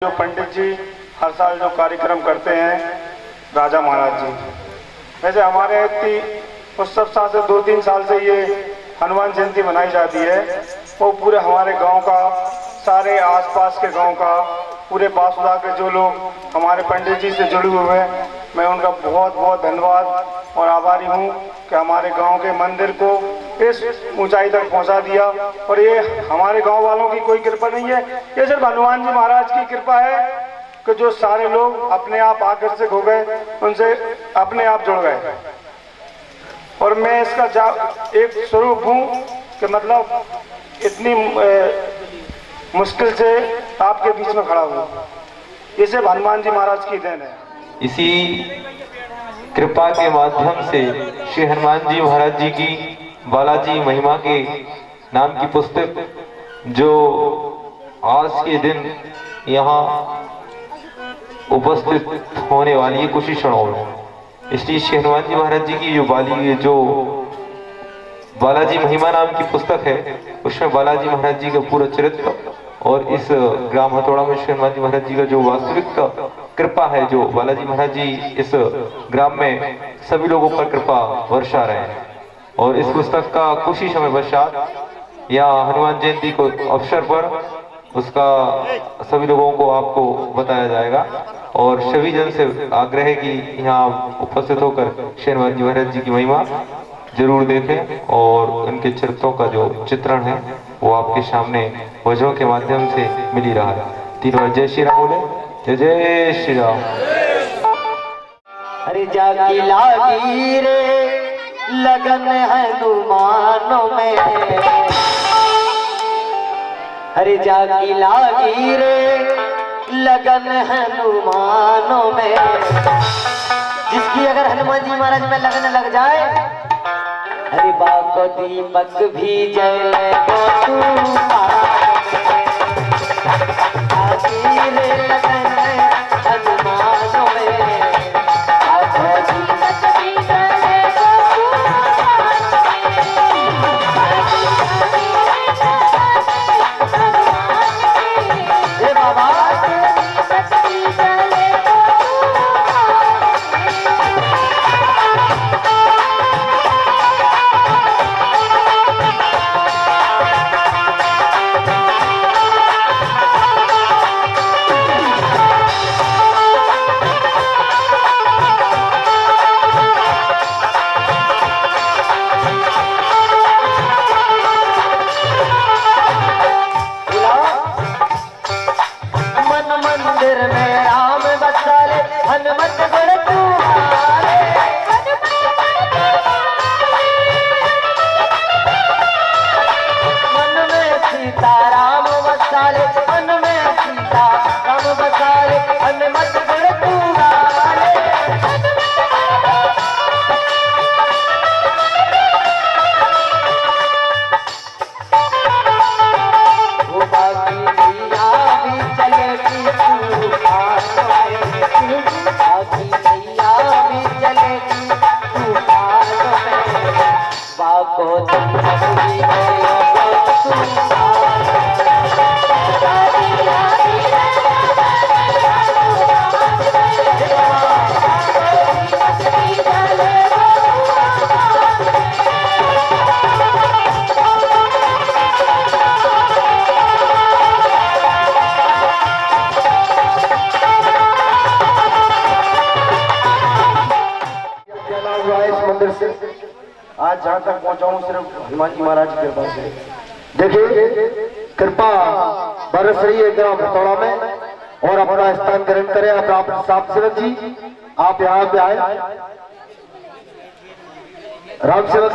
जो पंडित जी हर साल जो कार्यक्रम करते हैं राजा महाराज जी, वैसे हमारे उस सब साल से 2-3 साल से ये हनुमान जयंती मनाई जाती है। वो पूरे हमारे गांव का, सारे आसपास के गांव का, पूरे बासुदा के जो लोग हमारे पंडित जी से जुड़े हुए हैं, मैं उनका बहुत बहुत धन्यवाद और आभारी हूँ कि हमारे गांव के मंदिर को इस ऊंचाई तक पहुंचा दिया। और ये हमारे गांव वालों की कोई कृपा नहीं है, ये सिर्फ हनुमान जी महाराज की कृपा है कि जो सारे लोग अपने आप आकर्षित हो गए, उनसे अपने आप जुड़ गए। और मैं इसका एक स्वरूप हूँ कि मतलब इतनी मुश्किल से आपके बीच में खड़ा हूँ, ये सिर्फ हनुमान जी महाराज की देन है। इसी कृपा के माध्यम से श्री हनुमान जी महाराज जी की बालाजी महिमा के नाम की पुस्तक जो आज के दिन यहाँ उपस्थित होने वाली है कुछ ही क्षणों में, इसलिए श्री हनुमान जी महाराज जी की जो बालाजी महिमा नाम की पुस्तक है, उसमें बालाजी महाराज जी का पूरा चरित्र और इस ग्राम हथौड़ा में श्री हनुमान जी महाराज जी का जो वास्तविक कृपा है, जो बालाजी महाराज जी इस ग्राम में सभी लोगों पर कृपा वर्षा रहे हैं। और इस पुस्तक का कुछ ही समय पश्चात या हनुमान जयंती को अवसर पर उसका सभी लोगों को आपको बताया जाएगा। और सभी जन से आग्रह है कि यहाँ उपस्थित होकर श्री हनुमान जी महाराज जी की महिमा जरूर देखें और उनके चरित्रों का जो चित्रण है वो आपके सामने वज्रों के माध्यम से मिल ही रहा है। 3 बार जय श्री राम बोले, जय जय श्री राम। अरे जागी लागी रे लगन हनुमानों में, अरे जागी लागी रे लगन हनुमानों में, जिसकी अगर हनुमान जी महाराज में लगन लग जाए, अरे बाको दीपक भी जले लगन हनुमानों में, बाको दीपक भी जले आज जहाँ तक पहुँचा हूँ सिर्फ हनुमान जी महाराज की कृपा से। देखिए कृपा बरस रही है ग्राम हथौड़ा में और अपना स्थान ग्रहण करें। आप साहब सेवक जी आप यहाँ पे आए। राम सेवक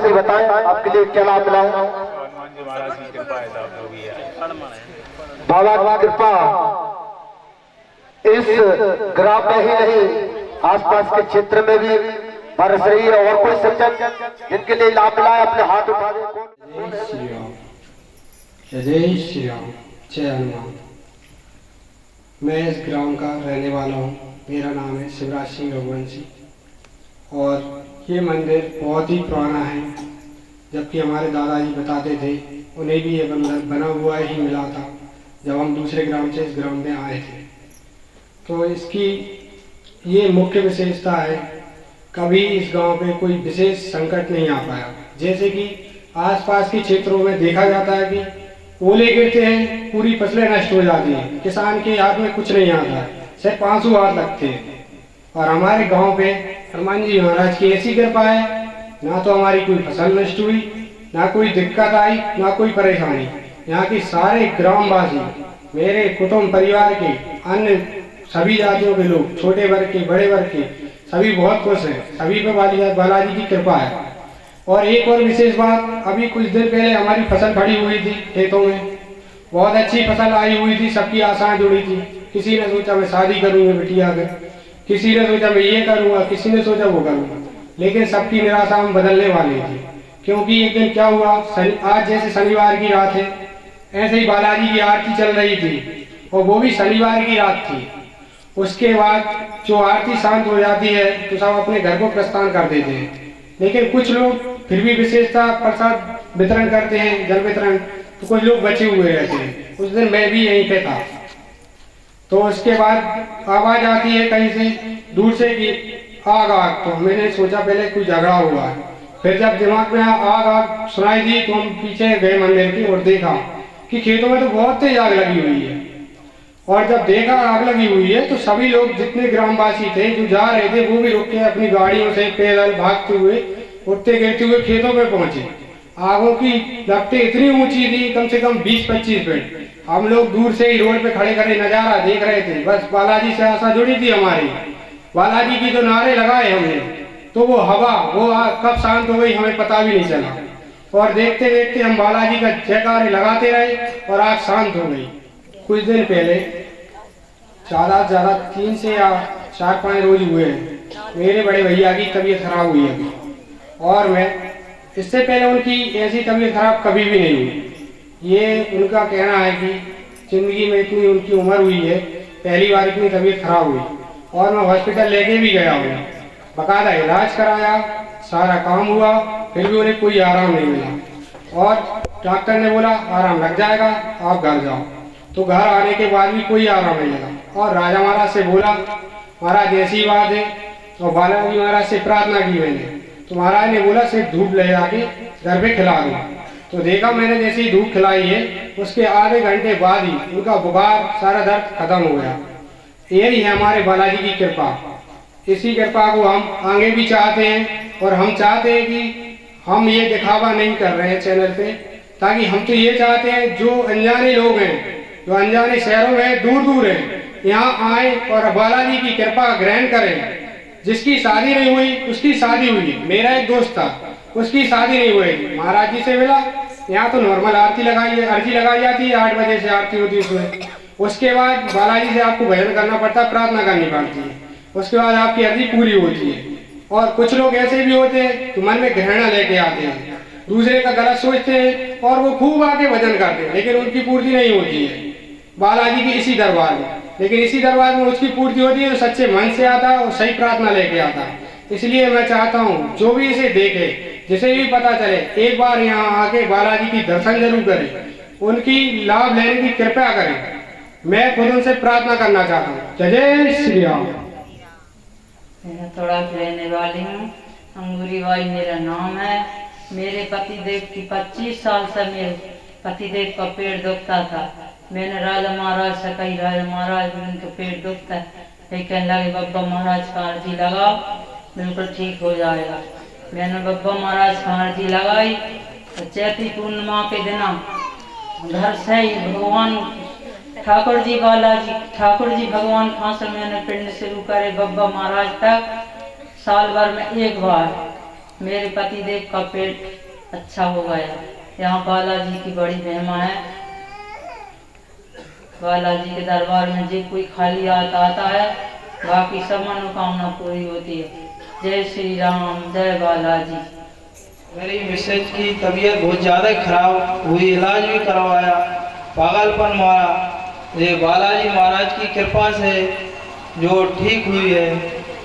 जी बताएं आपके लिए क्या लाभ मिला है? बाबा की कृपा इस ग्राम में ही नहीं आसपास के क्षेत्र में भी बरस रही है। और कोई सज्जन जिनके लिए लाभ मिला है अपने हाथ उठा दे। जय श्री राम, जय श्री राम, जय हनुमान। मैं इस ग्राम का रहने वाला हूँ। मेरा नाम है शिवराज सिंह रघुवंशी और ये मंदिर बहुत ही पुराना है। जबकि हमारे दादाजी बताते थे उन्हें भी ये मंदिर बना हुआ ही मिला था। जब हम दूसरे ग्राम से इस ग्राम में आए थे। तो इसकी ये मुख्य विशेषता है, कभी इस गांव पे कोई विशेष संकट नहीं आ पाया। जैसे कि आसपास के क्षेत्रों में देखा जाता है कि ओले गिरते हैं, पूरी फसलें नष्ट हो जाती हैं, किसान के हाथ में कुछ नहीं आता, सिर्फ आंसू हाथ लगते हैं। और हमारे गांव पे हनुमान जी महाराज की ऐसी कृपा है, ना तो हमारी कोई फसल नष्ट हुई, ना कोई दिक्कत आई, ना कोई परेशानी। यहाँ के सारे ग्रामवासी, मेरे कुटुंब परिवार के अन्य सभी जातियों के लोग, छोटे वर्ग के बड़े वर्ग के, सभी बहुत खुश हैं। सभी पे बालाजी की कृपा है। और एक और विशेष बात, अभी कुछ दिन पहले हमारी फसल खड़ी हुई थी खेतों में, बहुत अच्छी फसल आई हुई थी, सबकी आशाएं जुड़ी थी। किसी ने सोचा मैं शादी करूंगा बिटिया के, किसी ने सोचा मैं ये करूंगा, किसी ने सोचा वो करूंगा, लेकिन सबकी निराशा में बदलने वाली थी। क्योंकि एक दिन क्या हुआ, आज जैसे शनिवार की रात है, ऐसे ही बालाजी की आरती चल रही थी, और वो भी शनिवार की रात थी। उसके बाद जो आरती शांत हो जाती है तो सब अपने घर को प्रस्थान कर देते हैं, लेकिन कुछ लोग फिर भी विशेषता प्रसाद वितरण करते हैं, जल वितरण, तो कुछ लोग बचे हुए रहते हैं। उस दिन मैं भी यहीं पे था। तो उसके बाद आवाज आती है कहीं से दूर से कि आग आग। तो मैंने सोचा पहले कोई झगड़ा हुआ है, फिर जब दिमाग में आग आग सुनाई दी तो हम पीछे गए मंदिर की और देखा कि खेतों में तो बहुत तेज आग लगी हुई है। और जब देखा आग लगी हुई है तो सभी लोग, जितने ग्रामवासी थे जो जा रहे थे, वो भी रुक के अपनी गाड़ियों से पैदल भागते हुए, उठते गिरते हुए खेतों में पहुंचे। आगों की लपटें इतनी ऊंची थी, कम से कम 20-25 फीट। हम लोग दूर से ही रोड पे खड़े खड़े नजारा देख रहे थे। बस बालाजी से आशा जुड़ी थी हमारी, बालाजी की तो नारे लगाए हमने, तो वो हवा वो कब शांत हो गई हमें पता भी नहीं चला। और देखते देखते हम बालाजी का जयकारे लगाते रहे और आग शांत हो गई। कुछ दिन पहले ज्यादा से ज्यादा 3 से या 4-5 रोज हुए हैं, मेरे बड़े भैया की तबीयत खराब हुई है। और मैं इससे पहले उनकी ऐसी तबीयत खराब कभी भी नहीं हुई। ये उनका कहना है कि जिंदगी में इतनी उनकी उम्र हुई है, पहली बार इतनी तबीयत खराब हुई। और मैं हॉस्पिटल लेके भी गया हूँ, बकायदा इलाज कराया, सारा काम हुआ, फिर भी उन्हें कोई आराम नहीं मिला। और डॉक्टर ने बोला आराम लग जाएगा, आप घर जाओ। तो घर आने के बाद भी कोई आराम नहीं लगा। और राजा महाराज से बोला महाराज ऐसी बात है, और बालाजी महाराज से प्रार्थना की मैंने, तो महाराज ने बोला सिर्फ धूप ले जाके घर पे खिला दो। तो देखा मैंने, जैसे ही धूप खिलाई है उसके आधे घंटे बाद ही उनका बुखार सारा दर्द खत्म हो गया। यही है हमारे बालाजी की कृपा। इसी कृपा को हम आगे भी चाहते हैं, और हम चाहते हैं कि हम ये दिखावा नहीं कर रहे हैं चैनल पे, ताकि हम तो ये चाहते हैं जो अनजाने लोग हैं, जो अनजाने शहरों में दूर दूर हैं, यहाँ आए और बालाजी की कृपा ग्रहण करें। जिसकी शादी नहीं हुई उसकी शादी हुई। मेरा एक दोस्त था, उसकी शादी नहीं हुई, महाराज जी से मिला। यहाँ तो नॉर्मल आरती अर्जी लगाई जाती है, 8 बजे से आरती होती है उसमें। उसके बाद बालाजी से आपको भजन करना पड़ता है, प्रार्थना करनी पड़ती है, उसके बाद आपकी अर्जी पूरी होती है। और कुछ लोग ऐसे भी होते हैं तो मन में घृणा लेके आते हैं, दूसरे का गलत सोचते हैं और वो खूब आके भजन करते हैं, लेकिन उनकी पूर्ति नहीं होती है बालाजी की इसी दरबार में। लेकिन इसी दरबार में उसकी पूर्ति होती है जो सच्चे मन से आता है और सही प्रार्थना लेके आता है। इसलिए मैं चाहता हूँ जो भी इसे देखे, जिसे भी पता चले, एक बार यहाँ आके बालाजी की दर्शन जरूर करें, उनकी लाभ लेने की कृपा करें। मैं खुद उनसे प्रार्थना करना चाहता हूँ। जय श्री राम। मैं थोड़ा रहने वाली हूँ, अंगूरी बाई मेरा नाम है। मेरे पतिदेव की 25 साल से मेरे पतिदेव का पेट दुखता था। मैंने राजा महाराज से कही, राजा महाराज उनका पेट दुखता है, लेकिन लगे बब्बा महाराज का अर्जी लगाओ बिल्कुल ठीक हो जाएगा। मैंने बब्बा महाराज का अर्जी लगाई तो चैती पूर्णिमा के दिन घर से ही भगवान ठाकुर जी बालाजी ठाकुर जी भगवान खां से मैंने पिंड शुरू करे बब्बा महाराज तक, साल भर में एक बार मेरे पतिदेव का पेट अच्छा हो गया। यहाँ बालाजी की बड़ी महिमा है। बालाजी के दरबार में जो कोई खाली आता है, बाकी सब मनोकामना पूरी होती है। जय श्री राम, जय बालाजी। मेरी मिसेज की तबीयत बहुत ज़्यादा खराब हुई, इलाज भी करवाया, पागलपन मारा। ये बालाजी महाराज की कृपा से जो ठीक हुई है,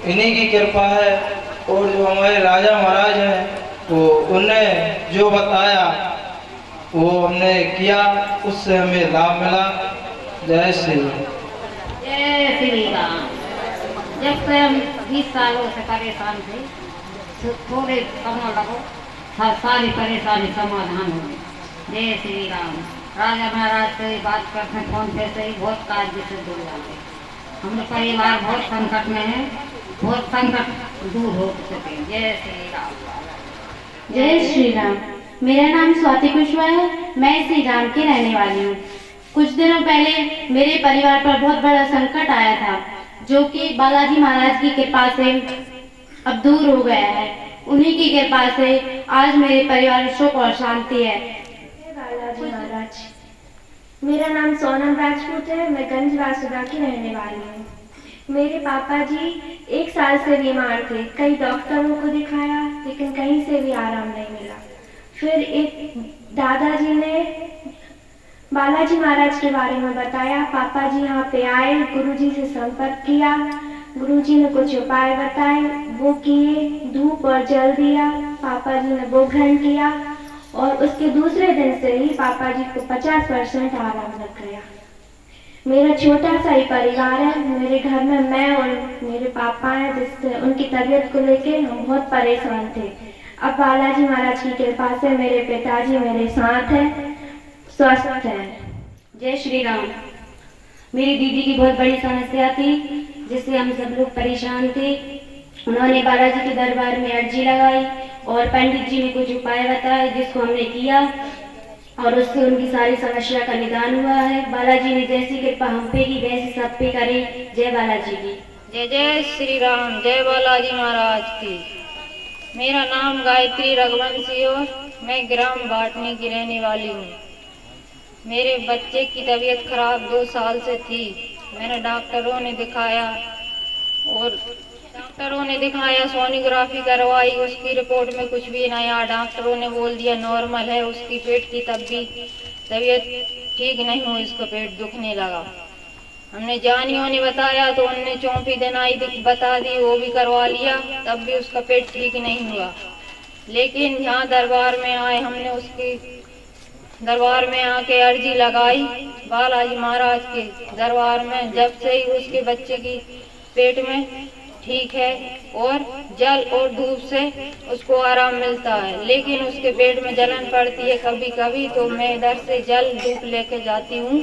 इन्हीं की कृपा है। और जो हमारे राजा महाराज हैं, वो उनने जो बताया वो हमने किया, उससे हमें लाभ मिला। जय श्री राम। जय श्री राम। जब से हम 20 सालों से परेशान थे, तो थोड़े समय लगो सारी परेशानी समाधान हो गई। जय श्री राम। राजा महाराज से बात करते हैं फोन पे से ही बहुत कार्य से दूर जाते। हम लोग परिवार बहुत संकट में है, बहुत संकट दूर हो सके। जय श्री राम। जय श्री राम। मेरा नाम स्वाति कुशवाहा है, मैं श्री राम की रहने वाली हूँ। कुछ दिनों पहले मेरे परिवार पर बहुत बड़ा संकट आया था, जो कि बालाजी महाराज की कृपा से अब दूर हो गया है। उन्हीं की कृपा से आज मेरे परिवार में सुख और शांति है। बालाजी महाराज। मेरा नाम सोनम राजपूत है, मैं गंज वासुदा की रहने वाली हूँ। मेरे पापा जी 1 साल से बीमार थे, कई डॉक्टरों को दिखाया लेकिन कहीं से भी आराम नहीं मिला। फिर एक दादाजी ने बालाजी महाराज के बारे में बताया। पापा जी यहाँ पे आए, गुरुजी से संपर्क किया, गुरुजी ने कुछ उपाय बताए, वो किए, धूप और जल दिया, पापा जी ने वो ग्रहण किया और उसके दूसरे दिन से ही पापा जी को 50% आराम लग गया। मेरा छोटा सा ही परिवार है, मेरे घर में मैं और मेरे पापा हैं, जिससे उनकी तबीयत को लेके हम बहुत परेशान थे। अब बालाजी महाराज की कृपा से मेरे पिताजी मेरे साथ हैं, स्वस्थ हैं। जय श्री राम। मेरी दीदी की बहुत बड़ी समस्या थी, जिससे हम सब लोग परेशान थे। उन्होंने बालाजी के दरबार में अर्जी लगाई और पंडित जी ने कुछ उपाय बताए, जिसको हमने किया और उससे उनकी सारी समस्या का निदान हुआ है। बालाजी ने जैसी कृपा हम पे की, वैसे सब पे करें। जय बालाजी की। जय जय श्री राम। जय बालाजी महाराज की। मेरा नाम गायत्री रघुवंशी और मैं ग्राम बाटनी की रहने वाली हूँ। मेरे बच्चे की तबीयत खराब 2 साल से थी। मैंने डॉक्टरों ने दिखाया, सोनोग्राफी करवाई, उसकी रिपोर्ट में कुछ भी नहीं आया। डॉक्टरों ने बोल दिया नॉर्मल है। उसकी पेट की तब भी तबीयत ठीक नहीं हुई, उसको पेट दुखने लगा। हमने जानियों ने बताया तो उन्होंने 34 दिन आई बता दी, वो भी करवा लिया, तब भी उसका पेट ठीक नहीं हुआ। लेकिन यहाँ दरबार में आए, हमने उसके दरबार में आके अर्जी लगाई बालाजी महाराज के दरबार में। जब से ही उसके बच्चे की पेट में ठीक है और जल और धूप से उसको आराम मिलता है। लेकिन उसके पेट में जलन पड़ती है कभी कभी, तो मैं इधर से जल धूप लेके जाती हूँ,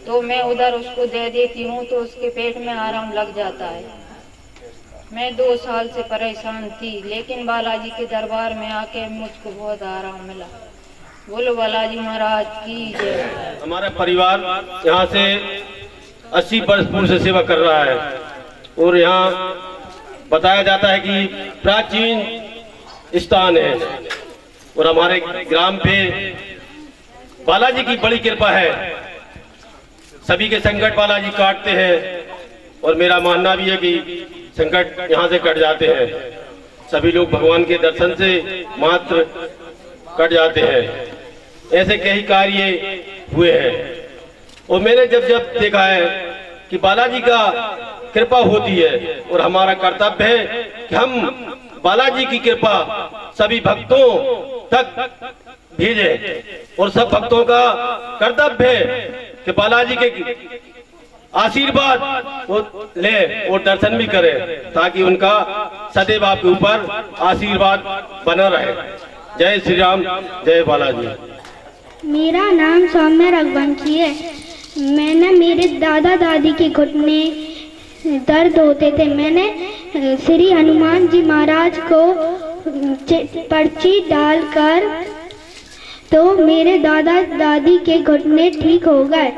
तो मैं उधर उसको दे देती हूँ, तो उसके पेट में आराम लग जाता है। मैं 2 साल से परेशान थी, लेकिन बालाजी के दरबार में आके मुझको बहुत आराम मिला। बोलो बालाजी महाराज की जय। हमारा परिवार यहाँ से 80 वर्ष पूर्व से सेवा कर रहा है और यहाँ बताया जाता है कि प्राचीन स्थान है और हमारे ग्राम पे बालाजी की बड़ी कृपा है। सभी के संकट बालाजी काटते हैं और मेरा मानना भी है कि संकट यहाँ से कट जाते हैं। सभी लोग भगवान के दर्शन से मात्र कट जाते हैं। ऐसे कई कार्य हुए हैं और मैंने जब देखा है कि बालाजी का कृपा होती है और हमारा कर्तव्य है कि हम बालाजी की कृपा सभी भक्तों तक भेजें और सब भक्तों का कर्तव्य है कि बालाजी के आशीर्वाद वो ले और दर्शन भी करें, ताकि उनका सदैव आपके ऊपर आशीर्वाद बना रहे। जय श्री राम, जय बालाजी। मेरा नाम सौम्या रघुवंशी है। मैंने मेरे दादा दादी के घुटने दर्द होते थे। मैंने श्री हनुमान जी महाराज को पर्ची डालकर तो मेरे दादा दादी के घुटने ठीक हो गए।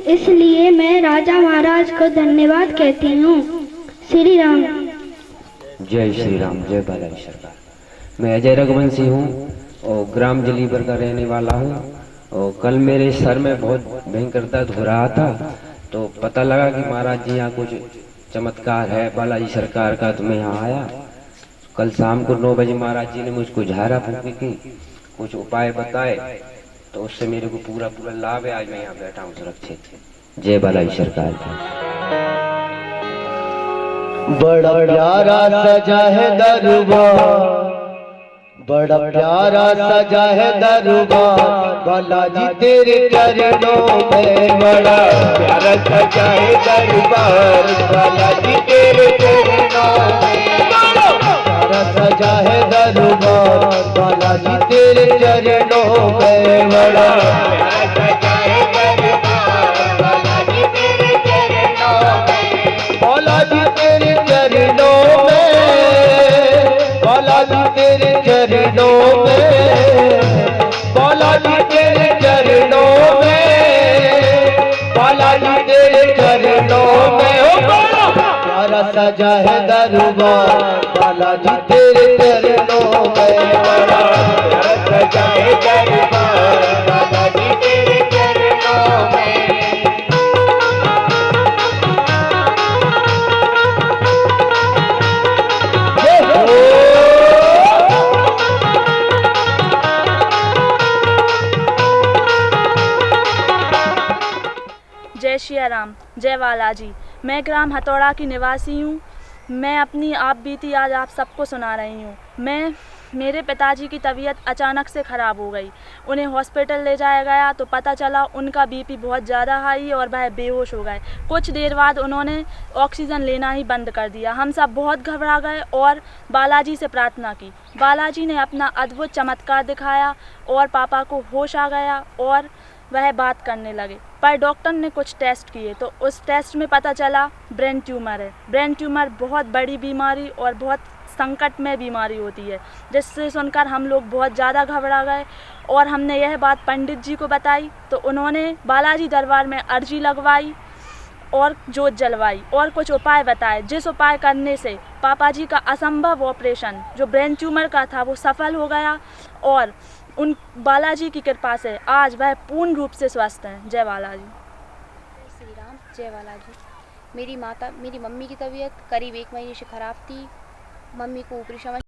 इसलिए मैं राजा महाराज को धन्यवाद कहती हूँ। श्री राम। जय श्री राम, जय बालाजी सरकार। मैं अजय रघुवंशी हूँ और ग्राम जलीबर का रहने वाला हूँ। और कल मेरे सर में बहुत भयंकर दर्द हो रहा था, तो पता लगा कि महाराज जी यहाँ कुछ चमत्कार है बालाजी सरकार का, तो मैं यहाँ आया। कल शाम को 9 बजे महाराज जी ने मुझको झाड़ा फूंकी की, कुछ उपाय बताए, तो उससे मेरे को पूरा लाभ है। आज मैं यहाँ बैठा हूँ सुरक्षित। जय बालाजी सरकार का। बड़ा प्यारा सजा है दरबार, बड़ा प्यारा सजा है दरबार, बालाजी तेरे चरणों में बड़ा प्यारा सजा है दरबार। बालाजी तेरे चरणों में प्यारा सजा है दरबार। बालाजी तेरे चरणों में बड़ा प्यारा सजा है दरबार। बालाजी तेरे चरणों में बालाजी तेरे चरणों में बालाजी तेरे चरणों में बालाजी तेरे चरणों में बालाजी तेरे चरणों में हो प्यारा सजा है दरबार। बालाजी तेरे चरणों में बड़ा प्यारा सजा है दरबार। बालाजी तेरे चरणों में जय श्री राम, जय बालाजी। मैं ग्राम हथौड़ा की निवासी हूँ। मैं अपनी आप बीती आज आप सबको सुना रही हूँ। मेरे पिताजी की तबीयत अचानक से ख़राब हो गई। उन्हें हॉस्पिटल ले जाया गया तो पता चला उनका बीपी बहुत ज़्यादा हाई और वह बेहोश हो गए। कुछ देर बाद उन्होंने ऑक्सीजन लेना ही बंद कर दिया। हम सब बहुत घबरा गए और बालाजी से प्रार्थना की। बालाजी ने अपना अद्भुत चमत्कार दिखाया और पापा को होश आ गया और वह बात करने लगे। पर डॉक्टर ने कुछ टेस्ट किए तो उस टेस्ट में पता चला ब्रेन ट्यूमर है। ब्रेन ट्यूमर बहुत बड़ी बीमारी और बहुत संकट में बीमारी होती है, जिससे सुनकर हम लोग बहुत ज़्यादा घबरा गए और हमने यह बात पंडित जी को बताई तो उन्होंने बालाजी दरबार में अर्जी लगवाई और जोत जलवाई और कुछ उपाय बताए, जिस उपाय करने से पापा जी का असंभव ऑपरेशन जो ब्रेन ट्यूमर का था वो सफल हो गया और उन बालाजी की कृपा से आज वह पूर्ण रूप से स्वस्थ हैं। जय बालाजी। जय श्री राम, जय बालाजी। मेरी मम्मी की तबीयत करीब 1 महीने से ख़राब थी। मम्मी को ऊपरी समझ